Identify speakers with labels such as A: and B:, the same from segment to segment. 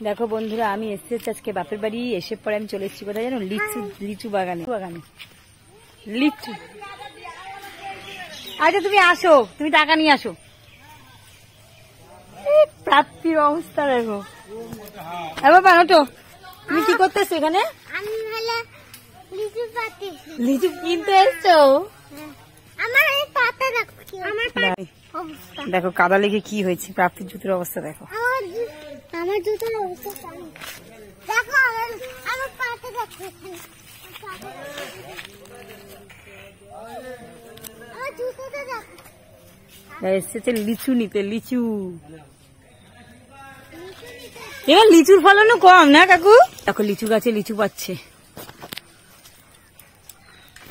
A: দেখো বন্ধুরা, আমি এসেছি আজকে বাপের বাড়ি। এসে পরে আমি চলে এসেছি কোথায় জানো? লিচু বাগানে। লিচু। আচ্ছা তুমি আসো, তুমি টাকা নিয়ে আসো। প্রাপ্তির অবস্থা দেখো। বাবা তো তুমি কি করতেছো এখানে? লিচু কিনতে এসছো? দেখো কাদা লেগে কি হয়েছে। প্রাপ্তির জুতোর অবস্থা দেখো।
B: আমার জুতোর অবস্থা দেখো। আমার পাতে
A: এসেছে লিচু নিতে। লিচু এবার লিচুর ফলনও কম না কাকু? দেখো লিচু গাছে লিচু পাচ্ছে।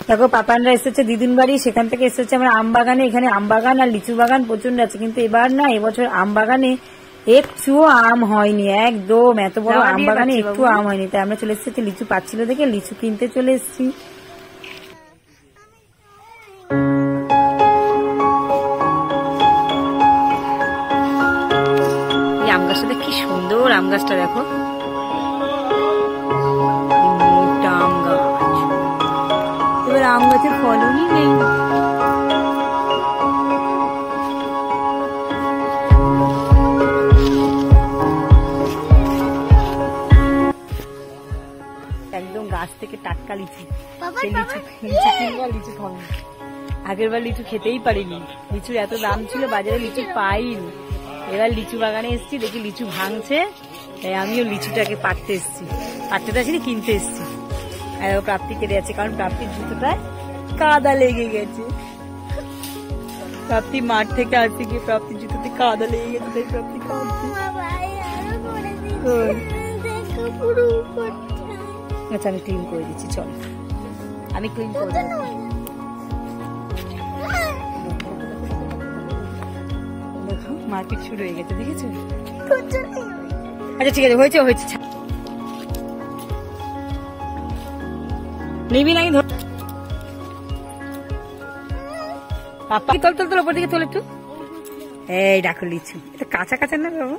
A: দেখো পাপানরা এসেছে দিদিন বাড়ি, সেখান থেকে এসেছে আমরা আম বাগানে। এখানে আম বাগান আর লিচু বাগান প্রচন্ড আছে, কিন্তু এবার না এবছর আম বাগানে একটুও আম হয়নি। একদম এত বড় আম বাগানে একটু আম হয়নি। তাই আমরা চলে এসেছি লিচু পাচ্ছিল দেখে লিচু কিনতে চলে এসেছি। এই আম গাছটা কি সুন্দর। আম গাছটা দেখো, মোটা আম গাছ। এবার আম গাছের ফলনই নেই। একদম গাছ থেকে টাটকা লিচু। লিচু খাবো। আগের বার লিচু খেতেই পারিনি, লিচুর এত দাম ছিল, বাজারে লিচু পাইনি। এবার লিচু বাগানে এসেছি, দেখি লিচু ভাঙছে, তাই আমিও লিচুটাকে পাড়তে এসেছি। পাড়তে তো আসিনি, কিনতে এসেছি। আর প্রাপ্তি কেটে যাচ্ছে, কারণ প্রাপ্তির জুতোটায় কাদা লেগে গেছে। প্রাপ্তি মাঠ থেকে আসতে গিয়ে প্রাপ্তির জুতোতে কাদা লেগে গেছে, তাই প্রাপ্তি কাঁদছে। আচ্ছা আমি ক্লিন করে দিচ্ছি, চল আমি ক্লিন করে দেবো। দেখো মারপিট শুরু হয়ে গেছে, দেখেছো? আচ্ছা ঠিক আছে, হয়েছে হয়েছে। নিবি নাকি? পাপা তোল তোল তোল, ওপর দিকে তোল একটু। এই দেখো লিচু, এটা কাঁচা কাঁচা না বাবু?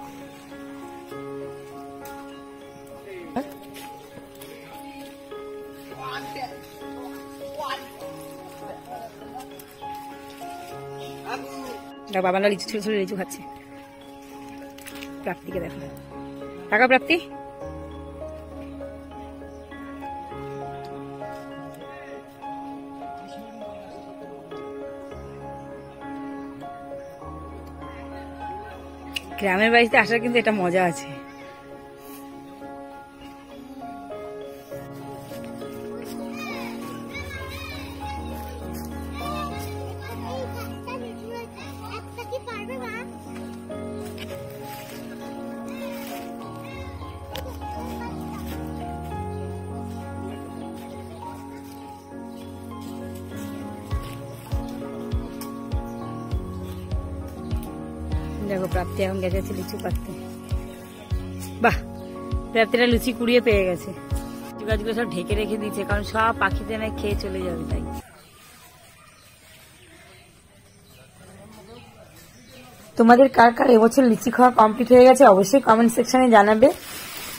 A: বাবারা লিচু ছিল লিচু খাচ্ছে। প্রাপ্তিকে দেখো, টাকা প্রাপ্তি। গ্রামের বাড়িতে আসার কিন্তু এটা মজা আছে। দেখো প্রাপ্তি এখন গেছে লিচু পাড়তে। বাহ, প্রাপ্তিটা লুচি কুড়িয়ে পেয়ে গেছে। লিচু গাছগুলো সব ঢেকে রেখে দিয়েছে, কারণ সব পাখিতে না খেয়ে চলে যাবে। তাই তোমাদের কার কার এবছর লিচি খাওয়া কমপ্লিট হয়ে গেছে অবশ্যই কমেন্ট সেকশনে জানাবে।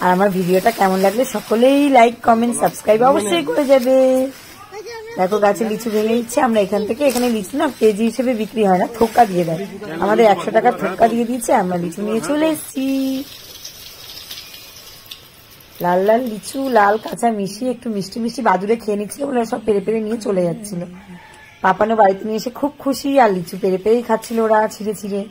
A: আর আমার ভিডিওটা কেমন লাগলে সকলেই লাইক কমেন্ট সাবস্ক্রাইব অবশ্যই করে যাবে। দেখো গাছে লিচু ভেঙে দিচ্ছে। আমরা এখান থেকে, এখানে লিচু না কেজি হিসেবে বিক্রি হয় না, থোকা দিয়ে দেয়। আমাদের 100 টাকার থোকা দিয়ে দিয়েছে, আমরা লিচু নিয়ে চলে এসেছি। লাল লাল লিচু, লাল কাঁচা মিশিয়ে একটু মিষ্টি মিষ্টি বাদুরে খেয়ে নিচ্ছিল বলে সব পেরে পেরে নিয়ে চলে যাচ্ছিল। পাপানো বাড়িতে নিয়ে এসে খুব খুশি, আর লিচু পেরে পেরেই খাচ্ছিল ওরা ছিঁড়ে ছিঁড়ে।